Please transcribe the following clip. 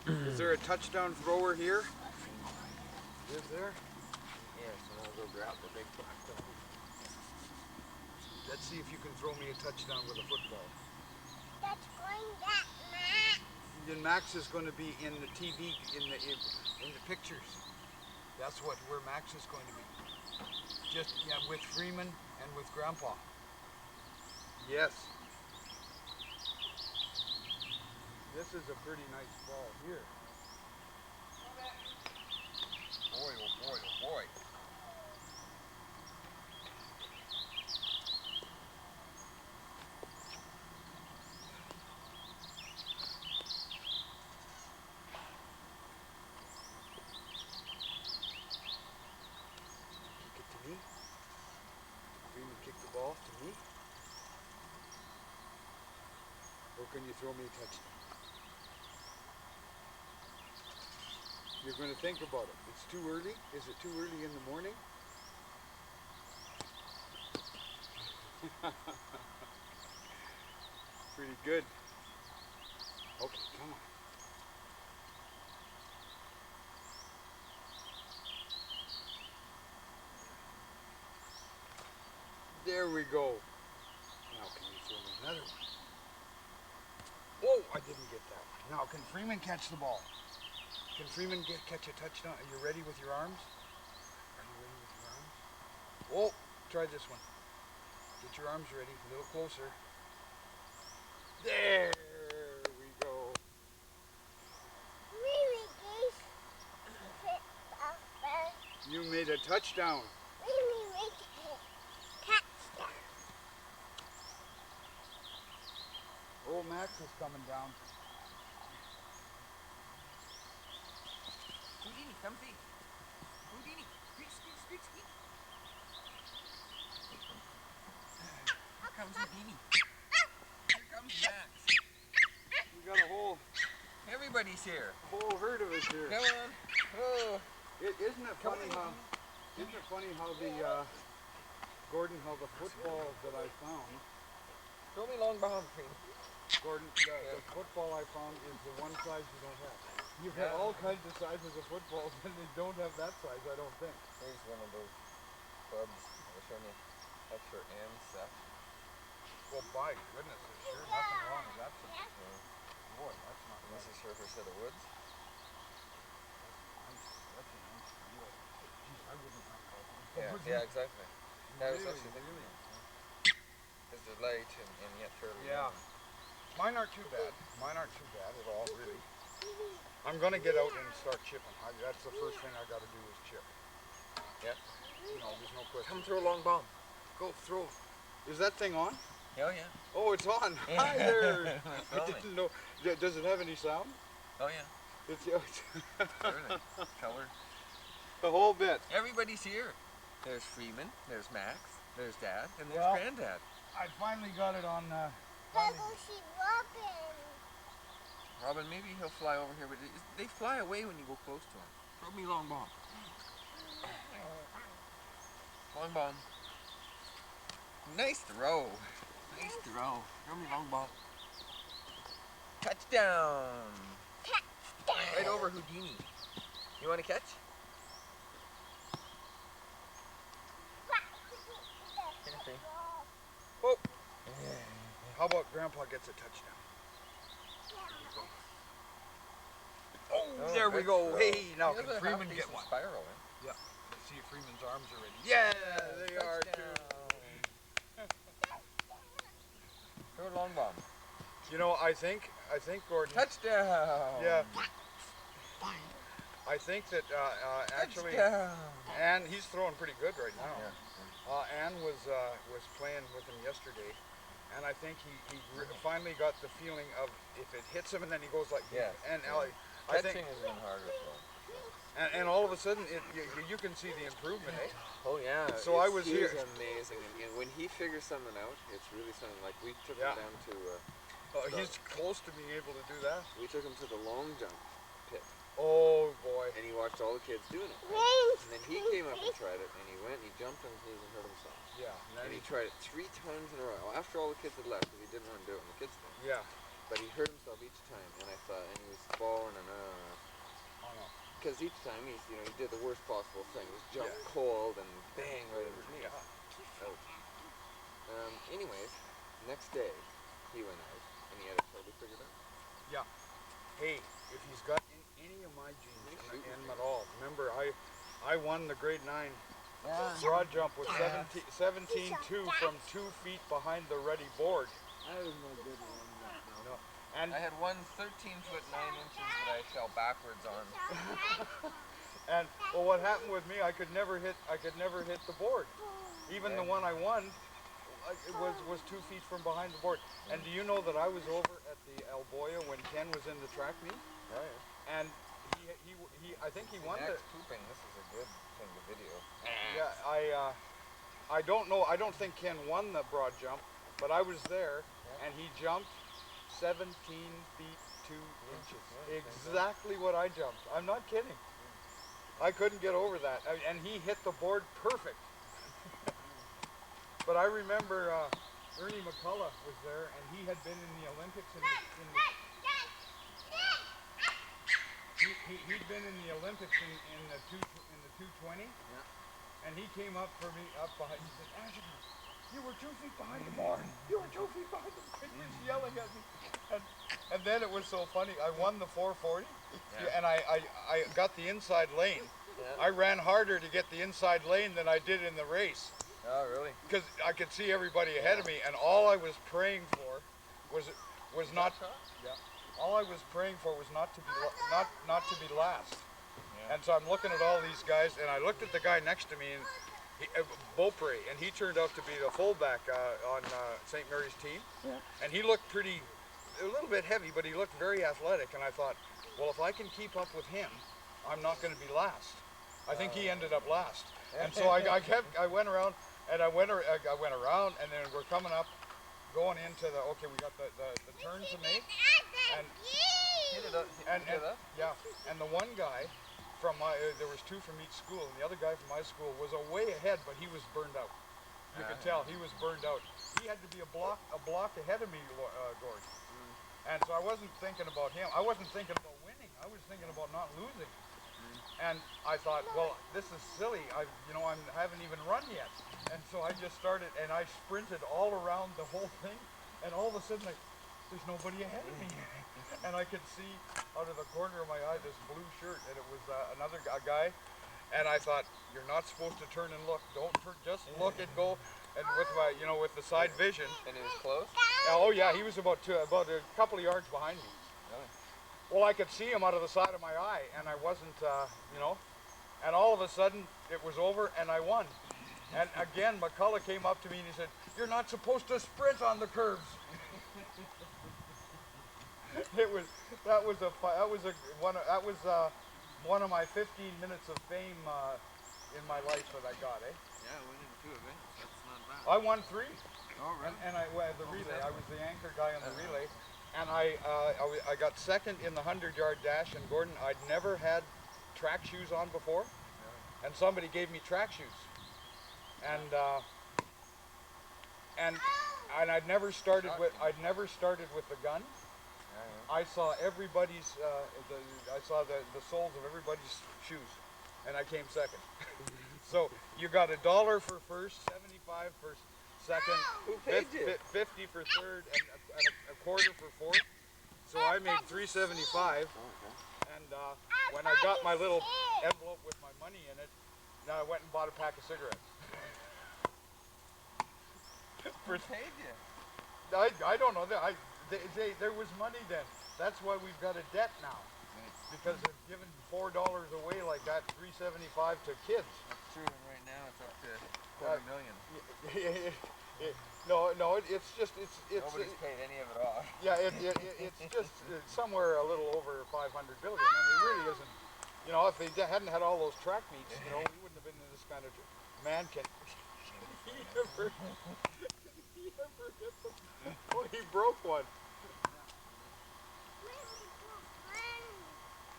Is there a touchdown thrower here? Is there? Yeah, so I'll go grab the big black dog. Let's see if you can throw me a touchdown with a football. That's going that, Matt. Then Max is going to be in the TV, in the pictures. That's where Max is going to be. Just, yeah, with Freeman and with Grandpa. Yes. This is a pretty nice ball here. Boy, oh boy, oh boy. Kick it to me. Freeman kick the ball to me. Or can you throw me a touchdown? You're going to think about it. It's too early. Is it too early in the morning? Pretty good. Okay, come on. There we go. Now can you throw me another one? Whoa, I didn't get that one. Now can Freeman catch the ball? Can Freeman catch a touchdown? Are you ready with your arms? Are you ready with your arms? Whoa, try this one. Get your arms ready, a little closer. There we go. You made a touchdown. Oh, Max is coming down. Houdini, come see. Houdini, squeak, squeak, squeak, squeak. Here comes Houdini. Here comes Max. We got a whole Everybody's here. herd of us here. Come on. Oh. Isn't it funny how the Gordon, how the football that I found, Throw me long bomb, Cream. Gordon, the football I found is the one size you don't have. You've got all kinds of sizes of footballs and they don't have that size, I don't think. Here's one of those clubs. I'll show you. That's your M set. Well, by goodness, there's sure nothing wrong with that. Boy, that's not And this is for a set of woods. That's a nice deal. Geez, I wouldn't mind golfing. Yeah, exactly. That was Really, actually thinking really. because they're light and yet fairly Yeah. young. Mine aren't too bad. Mine aren't too bad at all, really. I'm going to get out and start chipping. That's the first thing I got to do is chip. Yeah. No, there's no question. Come throw a long bomb. Go throw. Is that thing on? Oh yeah. Oh, it's on. Yeah. Hi there. It's I on. didn't know. Does it have any sound? Oh yeah. It's Surely. Color. the whole bit. Everybody's here. There's Freeman. There's Max. There's Dad. And there's Well, Granddad. I finally got it on. Robin, maybe he'll fly over here, but they fly away when you go close to him. Throw me long bomb. Long bomb. Nice throw. Nice throw. Throw me long bomb. Touchdown. Right over Houdini. You want to catch? Oh. How about Grandpa gets a touchdown? Oh, there we go. throw. Hey, now He can has a Freeman half get decent one? Spiral, eh? Yeah. Let's see if Freeman's arms are ready. Yeah, they are too. Throw a long bomb. You know, I think Gordon. Touchdown. Yeah. I think that actually, Touchdown. and he's throwing pretty good right now. Yeah. Ann was playing with him yesterday, and I think he finally got the feeling of if it hits him and then he goes like Yeah. And Ellie, I think, Catching has been harder though. and all of a sudden you can see the improvement, eh? Oh yeah. So I was here. He's amazing, and when he figures something out, it's really something. Like we took Yeah. him down to. He's close to being able to do that. We took him to the long jump pit, Oh boy. and he watched all the kids doing it. Right? And then he came up and tried it, and he went, and he jumped on his knees and hurt himself. Yeah. And he tried it 3 times in a row. After all the kids had left, because he didn't want to do it when the kids did. Yeah. But he hurt himself each time, and I thought, and he was falling, and because each time he did the worst possible thing. Just jump Yeah. cold and bang right in his knee. God. Ouch. Anyways, next day he went out and he had it totally figured out. Yeah. Hey, if he's got any of my genes in him at all, remember I won the grade 9 broad jump with 17.2 from 2 feet behind the ready board. I was no good at that. No. And I had one 13 foot 9 inches that I fell backwards on. and well, what happened with me? I could never hit the board. Even the one I won it was 2 feet from behind the board. And do you know that I was over at the Alboya when Ken was in the track meet? Oh yeah. And he I think he won Next the. pooping, this is a good thing to video. Yeah, I don't know. I don't think Ken won the broad jump, but I was there, and he jumped 17 feet 2 inches. Exactly what I jumped. I'm not kidding. I couldn't get over that, and he hit the board perfect. But I remember Ernie McCullough was there, and he had been in the Olympics he'd been in the Olympics in the 220. Yeah. And he came up for me up behind. He said, Ashacker, you were 2 feet behind the bar. You were 2 feet behind the bar. He was yelling at me. And then it was so funny. I won the 440, and I got the inside lane. Yeah. I ran harder to get the inside lane than I did in the race Oh, really? because I could see everybody ahead of me, and all I was praying for was not. Yeah. All I was praying for was not to be last. Yeah. And so I'm looking at all these guys, and I looked at the guy next to me, and Beaupre, and he turned out to be the fullback on St. Mary's team. Yeah. And he looked a little bit heavy, but he looked very athletic. And I thought, well, if I can keep up with him, I'm not going to be last. I think he ended up last. And so I went around, and I went around, and then we're coming up, going into we got the turn to make, and Hit it up. and yeah, and the one guy from there was 2 from each school, and the other guy from my school was a way ahead, but he was burned out. You could tell he was burned out. He had to be a block ahead of me, Gord. And so I wasn't thinking about him. I wasn't thinking about winning. I was thinking about not losing. And I thought, well, this is silly. I haven't even run yet. And so I just started, and I sprinted all around the whole thing, and all of a sudden, there's nobody ahead of me. And I could see out of the corner of my eye this blue shirt, and it was another guy. And I thought, you're not supposed to turn and look. Don't turn, just look and go. And with my, with the side vision. And it was close? Oh yeah, he was about a couple of yards behind me. Really? Well, I could see him out of the side of my eye, and I wasn't, And all of a sudden, it was over, and I won. And again, McCullough came up to me and he said, "You're not supposed to sprint on the curves." That was one of my 15 minutes of fame in my life that I got, eh? Yeah, I went into 2 events. That's not bad. I won 3. Oh, really? And I the relay. I was the anchor guy on the relay, and I got second in the 100-yard dash. And Gordon, I'd never had track shoes on before, and somebody gave me track shoes, and I'd never started with the gun. I saw everybody's I saw the soles of everybody's shoes, and I came second. So you got $1 for first, 75 for second, Who paid you? 50 for third, and a quarter for fourth. So I made $3.75. And when I got my little envelope with my money in it, I went and bought a pack of cigarettes. Who paid you? I don't know. There was money then. That's why we've got a debt now. Because they've given $4 away like that, $3.75 to kids. That's true, and right now it's up to $250,000. No, it's just Nobody's paid any of it off. Yeah, it's just somewhere a little over 500 billion. I mean, it really isn't. If they hadn't had all those track meets, we wouldn't have been in this kind of man. Can he ever get them? Oh, he broke one.